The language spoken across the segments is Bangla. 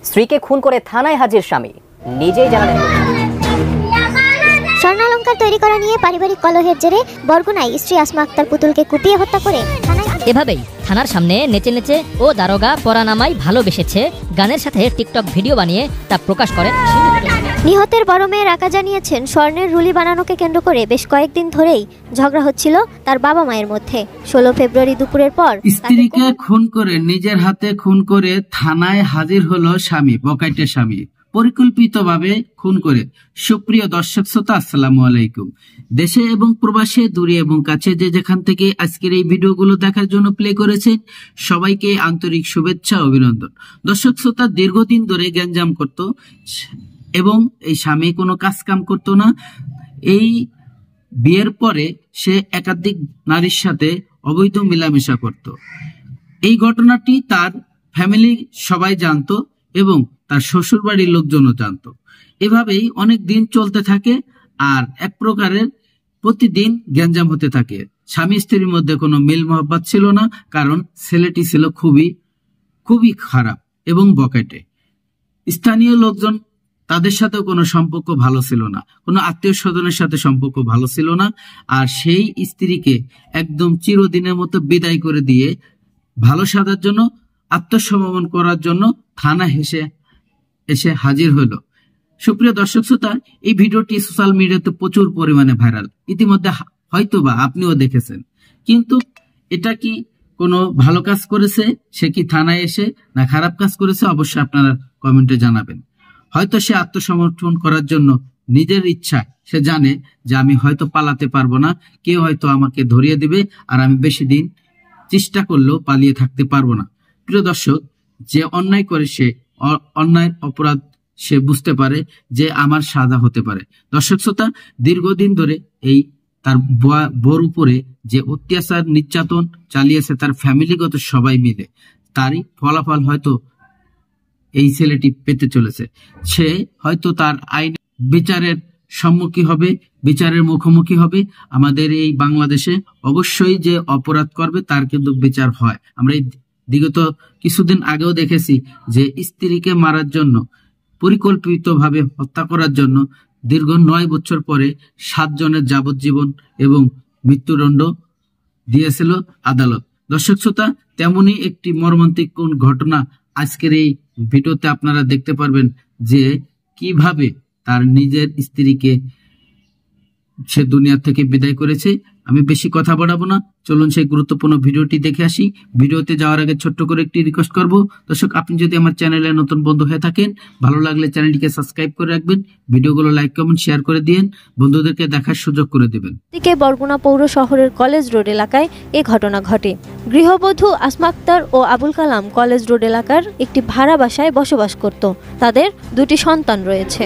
স্ত্রীকে খুন করে থানায় হাজির স্বামী, নিজেই জানালেন। স্বর্ণালঙ্কার তৈরি করা নিয়ে পারিবারিক কলহের জেরে বরগুনায় স্ত্রী আসমা আক্তার পুতুলকে কুপিয়ে হত্যা করে এভাবেই থানার সামনে নেচে নেচে ও দারোগা পরানামাই ভালোবেসেছে গানের সাথে টিকটক ভিডিও বানিয়ে তা প্রকাশ করেন। নিহতের বড় মেয়ে রাকা জানিয়েছেন, স্বর্ণের রুলি বানানোকে কেন্দ্র করে বেশ কয়েকদিন ধরেই ঝগড়া হচ্ছিল তার বাবা মায়ের মধ্যে। 16 ফেব্রুয়ারি দুপুরের পর স্ত্রীকে খুন করে নিজের হাতে খুন করে থানায় হাজির হলো স্বামী, বকাইটে স্বামী, পরিকল্পিতভাবে খুন করে। সুপ্রিয় দর্শক শ্রোতা, আসসালামু আলাইকুম। দেশে এবং প্রবাসে, দূরে এবং কাছে যে যেখান থেকে আজকের এই ভিডিওগুলো দেখার জন্য প্লে করেছেন, সবাইকে আন্তরিক শুভেচ্ছা, অভিনন্দন। দর্শক শ্রোতা, দীর্ঘদিন ধরে গ্যাঞ্জাম করত এবং এই স্বামী কোনো কাজ কাম করতো না। এই বিয়ের পরে সে একাধিক নারীর সাথে অবৈধ মেলামেশা করত। এই ঘটনাটি তার ফ্যামিলি সবাই জানতো এবং তার শ্বশুর বাড়ির লোকজনও জানতো। এভাবেই অনেক দিন চলতে থাকে আর এক প্রকারের প্রতিদিন গ্যাঞ্জাম হতে থাকে। স্বামী স্ত্রীর মধ্যে কোনো মিল মহব্বত ছিল না, কারণ ছেলেটি ছিল খুবই খারাপ এবং বকেটে। স্থানীয় লোকজন তাদের সাথে কোনো সম্পর্ক ভালো ছিল না, কোনো আত্মীয় স্বজনের সাথে সম্পর্ক ভালো ছিল না। আর সেই স্ত্রীকে একদম চিরদিনের মতো বিদায় করে দিয়ে ভালো সাজার জন্য, আত্মসমর্পণ করার জন্য থানা এসে হাজির হলো। সুপ্রিয় দর্শক শ্রোতা, এই ভিডিওটি সোশ্যাল মিডিয়াতে প্রচুর পরিমাণে ভাইরাল, ইতিমধ্যে হয়তোবা আপনিও দেখেছেন। কিন্তু এটা কি কোনো ভালো কাজ করেছে, সে কি থানায় এসে, না খারাপ কাজ করেছে, অবশ্যই আপনারা কমেন্টে জানাবেন। হয়তো সে আত্মসমর্পণ করার জন্য নিজের ইচ্ছা, সে জানে যে আমি হয়তো পালাতে পারবো না, কেউ হয়তো আমাকে ধরিয়ে দিবে আর আমি বেশি দিন চেষ্টা করলেও পালিয়ে থাকতে পারবো না। প্রিয় দর্শক, যে অন্যায় করে সে অন্যায়ের অপরাধ সে বুঝতে পারে যে আমার সাজা হতে পারে। দর্শক শ্রোতা, দীর্ঘদিন ধরে এই তার বোর উপরে যে অত্যাচার নির্যাতন চালিয়েছে তার ফ্যামিলিগত সবাই মিলে, তারই ফলাফল হয়তো এই ছেলেটি পেতে চলেছে। সে হয়তো তার আইন বিচারের সম্মুখীন হবে, বিচারের মুখোমুখি হবে। আমাদের এই বাংলাদেশে অবশ্যই যে অপরাধ করবে তার কিন্তু বিচার হয়। আমরা এই বিগত কিছুদিন আগেও দেখেছি যে স্ত্রীকে মারার জন্য, পরিকল্পিতভাবে হত্যা করার জন্য দীর্ঘ 9 বছর পরে 7 জনের যাবজ্জীবন এবং মৃত্যুদণ্ড দিয়েছিল আদালত। দর্শক শ্রোতা, তেমনি একটি মর্মান্তিক কোন ঘটনা আজকের এই ভিডিওতে আপনারা দেখতে পারবেন, যে কিভাবে তার নিজের স্ত্রীকে সে দুনিয়া থেকে বিদায় করেছে। আমি বেশি কথা বাড়াবো না, চলুন সেই গুরুত্বপূর্ণ ভিডিওটি দেখে আসি। ভিডিওতে যাওয়ার আগে ছোট্ট করে একটি রিকোয়েস্ট করব, দর্শক আপনি যদি আমার চ্যানেলে নতুন বন্ধু হয়ে থাকেন, ভালো লাগলে চ্যানেলটিকে সাবস্ক্রাইব করে রাখবেন, ভিডিওগুলো লাইক কমেন্ট শেয়ার করে দিয়েন, বন্ধুদেরকে দেখার সুযোগ করে দেবেন। দিকে বরগুনা পৌর শহরের কলেজ রোড এলাকায় এ ঘটনা ঘটে। গৃহবধূ আসমা আক্তার ও আবুল কালাম কলেজ রোড এলাকার একটি ভাড়া বাসায় বসবাস করত। তাদের 2টি সন্তান রয়েছে।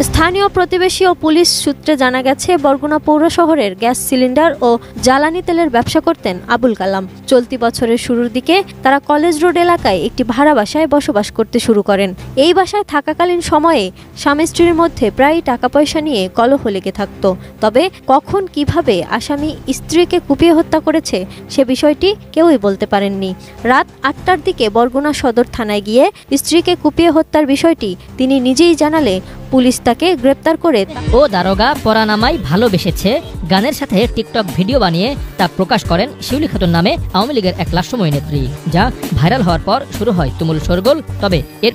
স্থানীয় প্রতিবেশী ও পুলিশ সূত্রে জানা গেছে, বরগুনা পৌর শহরের গ্যাস সিলিন্ডার ও জ্বালানি তেলের ব্যবসা করতেন আবুল কালাম। চলতি বছরের শুরুর দিকে তারা কলেজ রোড এলাকায় একটি ভাড়া বাসায় বসবাস করতে শুরু করেন। এই বাসায় থাকাকালীন সময়ে স্বামী স্ত্রীর মধ্যে প্রায় টাকা পয়সা নিয়ে কলহ লেগে থাকত। তবে কখন কিভাবে আসামি স্ত্রীকে কুপিয়ে হত্যা করেছে সে বিষয়টি কেউই বলতে পারেননি। রাত 8টার দিকে বরগুনা সদর থানায় গিয়ে স্ত্রীকে কুপিয়ে হত্যার বিষয়টি তিনি নিজেই জানালে পুলিশ তাকে গ্রেপ্তার করে ও দারোগা পরানামাই ভালোবেসেছে গানের সাথে টিকটক ভিডিও বানিয়ে তা প্রকাশ করেন শিউলি খাতুন নামে আওয়ামী লীগের এক লাশময় নেত্রী। যা ভাইরাল হওয়ার পর শুরু হয় তুমুল শোরগোল। তবে এরপর